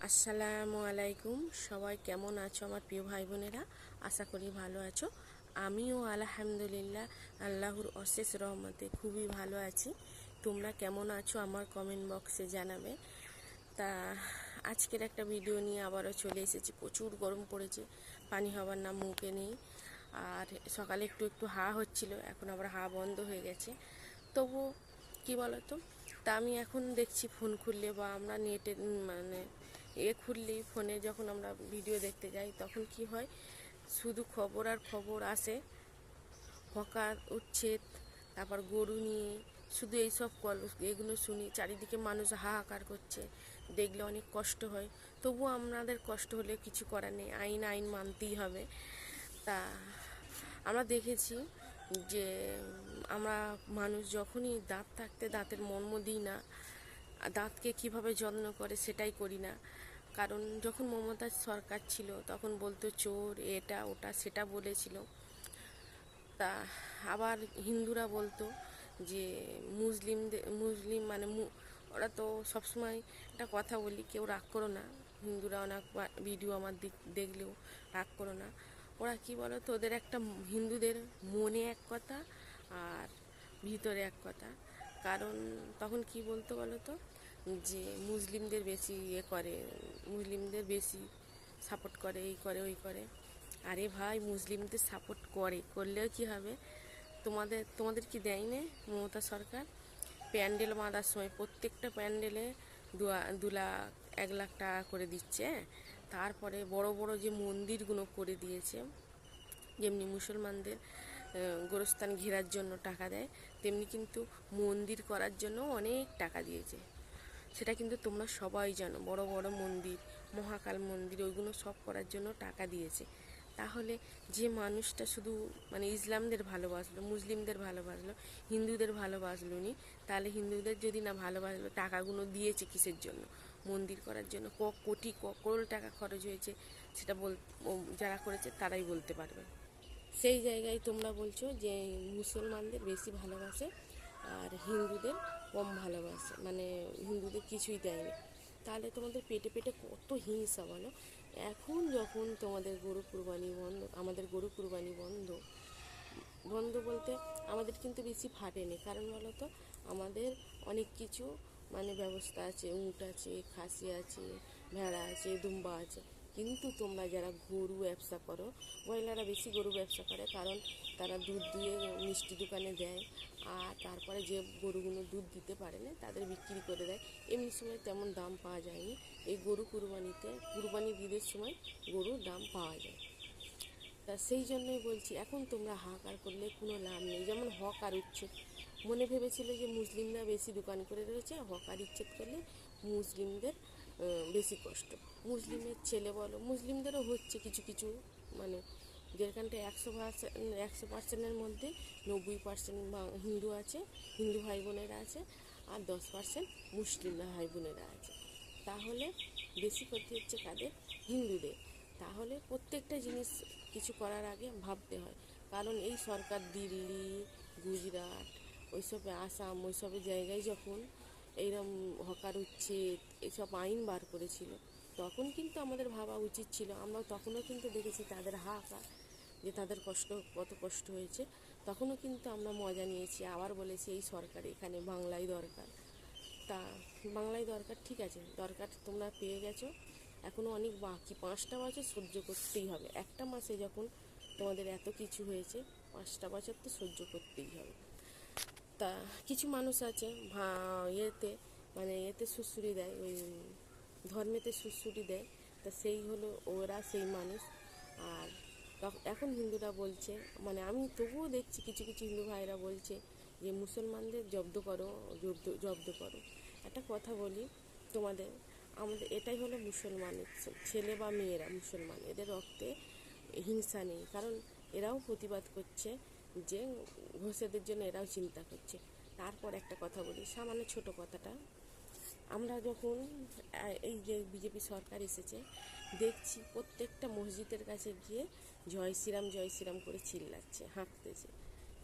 আসসালামু আলাইকুম। সবাই কেমন আছো আমার প্রিয় ভাই বোনেরা? আশা করি ভালো আছো। আমিও আলহামদুলিল্লাহ আল্লাহর অশেষ রহমতে খুবই ভালো আছি। তোমরা কেমন আছো আমার কমেন্ট বক্সে জানাবে। তা আজকের একটা ভিডিও নিয়ে আবারও চলে এসেছি। প্রচুর গরম পড়েছে, পানি হবার নাম মুখে নেই। আর সকালে একটু একটু হচ্ছিল, এখন আবার বন্ধ হয়ে গেছে। তবু কি বলো তো, তা আমি এখন দেখছি ফোন খুললে বা আমরা নেটে মানে খুললেই ফোনে যখন আমরা ভিডিও দেখতে যাই তখন কি হয়, শুধু খবর আর খবর আসে। হকার উচ্ছেদ, তারপর গরু নিয়ে, শুধু এইসব এগুলো শুনি। চারিদিকে মানুষ হাহাকার করছে, দেখলে অনেক কষ্ট হয়। তবুও আমাদের কষ্ট হলে কিছু করার নেই, আইন আইন মানতেই হবে। তা আমরা দেখেছি যে আমরা মানুষ যখনই দাঁত থাকতে দাঁতের মর্ম দিই না, দাঁতকে কিভাবে যত্ন করে সেটাই করি না। কারণ যখন মমতাজ সরকার ছিল তখন বলতো চোর, এটা ওটা সেটা বলেছিল। তা আবার হিন্দুরা বলতো যে মুসলিম মানে ওরা তো সবসময় একটা কথা বলি, কেউ রাগ করো না, হিন্দুরা অনেক ভিডিও আমার দেখলেও রাগ করো না। ওরা কি বলো তো, ওদের একটা হিন্দুদের মনে এক কথা আর ভিতরে এক কথা। কারণ তখন কি বলতো বলো তো, যে মুসলিমদের বেশি করে, মুসলিমদের বেশি সাপোর্ট করে, এই করে ওই করে। আরে ভাই, মুসলিমদের সাপোর্ট করলেও কি হবে? তোমাদের কি দেয় না মমতা সরকার? প্যান্ডেল বাঁধার সময় প্রত্যেকটা প্যান্ডেলে 2 লাখ 1 লাখ টাকা করে দিচ্ছে। তারপরে বড় বড় যে মন্দিরগুলো করে দিয়েছে, যেমনি মুসলমানদের গোরস্থান ঘেরার জন্য টাকা দেয়, তেমনি কিন্তু মন্দির করার জন্য অনেক টাকা দিয়েছে। সেটা কিন্তু তোমরা সবাই জানো। বড় বড় মন্দির, মহাকাল মন্দির, ওইগুলো সব করার জন্য টাকা দিয়েছে। তাহলে যে মানুষটা শুধু মানে ইসলামদের ভালোবাসলো, মুসলিমদের ভালোবাসলো, হিন্দুদের ভালোবাসলো নি, তাহলে হিন্দুদের যদি না ভালোবাসলো, টাকাগুলো দিয়েছে কিসের জন্য? মন্দির করার জন্য। কোটি করোড় টাকা খরচ হয়েছে, সেটা যারা করেছে তারাই বলতে পারবে। সেই জায়গায় তোমরা বলছো যে মুসলমানদের বেশি ভালোবাসে আর হিন্দুদের কম ভালোবাসে, মানে হিন্দুদের কিছুই দেয়নি। তাহলে তোমাদের পেটে পেটে কত হিংসা বলো। এখন যখন তোমাদের গরু কুরবানি বন্ধ, আমাদের গরু কুরবানি বন্ধ, বন্ধ বলতে আমাদের কিন্তু বেশি ফাটেনি। কারণ বলো তো, আমাদের অনেক কিছু মানে ব্যবস্থা আছে, উট আছে, খাসি আছে, ভেড়া আছে, দুম্বা আছে। কিন্তু তোমরা যারা গরু ব্যবসা করো, মহিলারা বেশি গরু ব্যবসা করে, কারণ তারা দুধ দিয়ে মিষ্টি দোকানে দেয়। আর তারপরে যে গরুগুলো দুধ দিতে পারে না তাদের বিক্রি করে দেয়। এমনি সময় তেমন দাম পাওয়া যায়নি। এই গরু কুরবানির ঈদের সময় গরুর দাম পাওয়া যায়। তা সেই জন্যই বলছি, এখন তোমরা হাহাকার করলে কোনো লাভ নেই। যেমন হক আর উচ্ছেদ, মনে ভেবেছিল যে মুসলিমরা বেশি দোকান করে রয়েছে, হক আর উচ্ছেদ করলে মুসলিমদের বেশি কষ্ট। মুসলিমের ছেলে বলো, মুসলিমদেরও হচ্ছে কিছু কিছু, মানে যেখানটা 100%-এর মধ্যে 90% হিন্দু আছে, হিন্দু ভাই বোনেরা আছে, আর 10% মুসলিম ভাই বোনেরা আছে। তাহলে বেশি ক্ষতি হচ্ছে কাদের? হিন্দুদের। তাহলে প্রত্যেকটা জিনিস কিছু করার আগে ভাবতে হয়। কারণ এই সরকার দিল্লি, গুজরাট, ওইসবে আসাম, ওইসবের জায়গায় যখন এইরকম হকার উচ্ছেদ এইসব আইন বার করেছিল, তখন কিন্তু আমাদের ভাবা উচিত ছিল। আমরা তখনও কিন্তু দেখেছি তাদের হাহাকার, যে তাদের কত কষ্ট হয়েছে। তখনও কিন্তু আমরা মজা নিয়েছি, আবার বলেছি এই সরকার এখানে বাংলাই দরকার। তা বাংলায় দরকার, ঠিক আছে, দরকার তোমরা পেয়ে গেছো। এখনও অনেক বাকি, 5টা বছর সহ্য করতেই হবে। একটা মাসে যখন তোমাদের এত কিছু হয়েছে, 5টা বছর তো সহ্য করতেই হবে। তা কিছু মানুষ আছে এতে সুড়সুড়ি দেয়, ওই ধর্মেতে সুড়সুড়ি দেয়। তা সেই হলো ওরা, সেই মানুষ। আর এখন হিন্দুরা বলছে, মানে আমি তবুও দেখছি কিছু কিছু হিন্দু ভাইরা বলছে যে মুসলমানদের জব্দ করো। একটা কথা বলি তোমাদের, আমাদের এটাই হলো মুসলমানের ছেলে বা মেয়েরা মুসলমান, এদের রক্তে হিংসা নেই। কারণ এরাও প্রতিবাদ করছে, যে ঘোষেদের জন্য এরাও চিন্তা করছে। তারপর একটা কথা বলি, সামান্য ছোট কথাটা, আমরা যখন এই যে বিজেপি সরকার এসেছে, দেখছি প্রত্যেকটা মসজিদের কাছে গিয়ে জয় শ্রীরাম করে চিল্লাচ্ছে, হাঁকতেছে।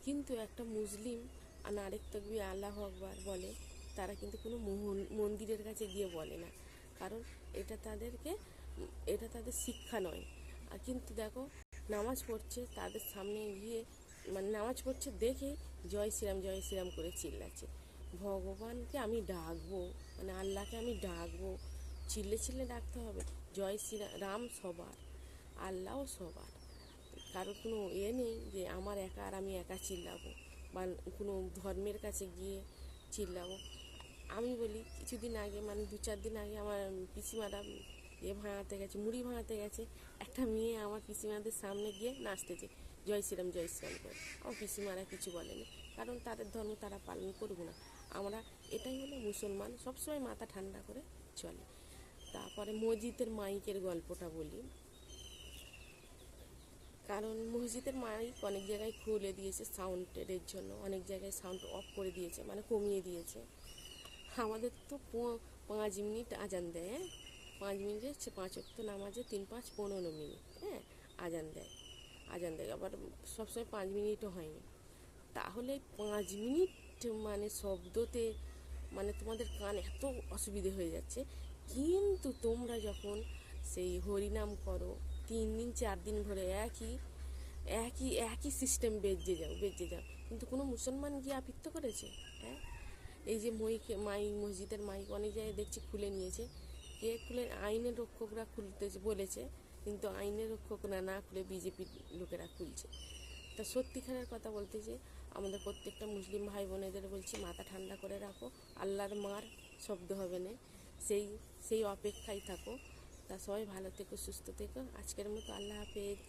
কিন্তু একটা মুসলিম আর আরেক তকবীর আল্লাহু আকবার বলে, তারা কিন্তু কোনো মন্দিরের কাছে গিয়ে বলে না। কারণ এটা তাদের শিক্ষা নয়। আর কিন্তু দেখো, নামাজ পড়ছে, তাদের সামনে গিয়ে মানে নামাজ পড়ছে দেখে জয় শ্রীরাম করে চিল্লাচ্ছে। ভগবানকে আমি ডাকবো, মানে আল্লাহকে আমি ডাকবো, চিল্লে ডাকতে হবে। জয় শ্রীরাম সবার, আল্লাহও সবার। কারোর কোনো নেই যে আমার একা আর আমি একা চিল্লাবো বা কোনো ধর্মের কাছে গিয়ে চিল্লাবো। আমি বলি, কিছুদিন আগে মানে 2-4 দিন আগে আমার পিসিমারা ভাঙাতে গেছে, মুড়ি ভাঙাতে গেছে, একটা মেয়ে আমার পিসিমাদের সামনে গিয়ে নাচতেছে জয় শ্রীরাম করে। আমার পিসিমারা কিছু বলেনি, কারণ তাদের ধর্ম তারা পালন করবো না। আমরা এটাই হলো মুসলমান, সবসময় মাথা ঠান্ডা করে চলে। তারপরে মসজিদের মাইকের গল্পটা বলি। কারণ মসজিদের মাইক অনেক জায়গায় খুলে দিয়েছে সাউন্ডের জন্য, অনেক জায়গায় সাউন্ড অফ করে দিয়েছে, মানে কমিয়ে দিয়েছে। আমাদের তো 5 মিনিট আজান দেয়, 5 মিনিটে 5 ওয়াক্ত নামাজে 3-5-15 মিনিট আজান দেয় আবার সবসময় 5 মিনিটও হয়নি। তাহলে 5 মিনিট মানে শব্দতে মানে তোমাদের কান এত অসুবিধে হয়ে যাচ্ছে। কিন্তু তোমরা যখন সেই হরিনাম করো 3 দিন 4 দিন ধরে একই একই একই সিস্টেম বেজে যাও, কিন্তু কোনো মুসলমান গিয়ে আবৃত্তি করেছে? হ্যাঁ, এই যে মসজিদের মাইক অনেক জায়গায় দেখছি খুলে নিয়েছে। কে খুলে? আইনের রক্ষকরা খুলতে বলেছে, কিন্তু আইনের রক্ষকরা না খুলে বিজেপির লোকেরা খুলছে। তা সত্যিকারের কথা বলতে যে আমাদের প্রত্যেকটা মুসলিম ভাই বোনেদের বলছি, মাথা ঠান্ডা করে রাখো, আল্লাহর মার শব্দ হবে না, সেই অপেক্ষায় থাকো। তা সবাই ভালো থেকো, সুস্থ থেকো। আজকের মতো আল্লাহ হাফেজ।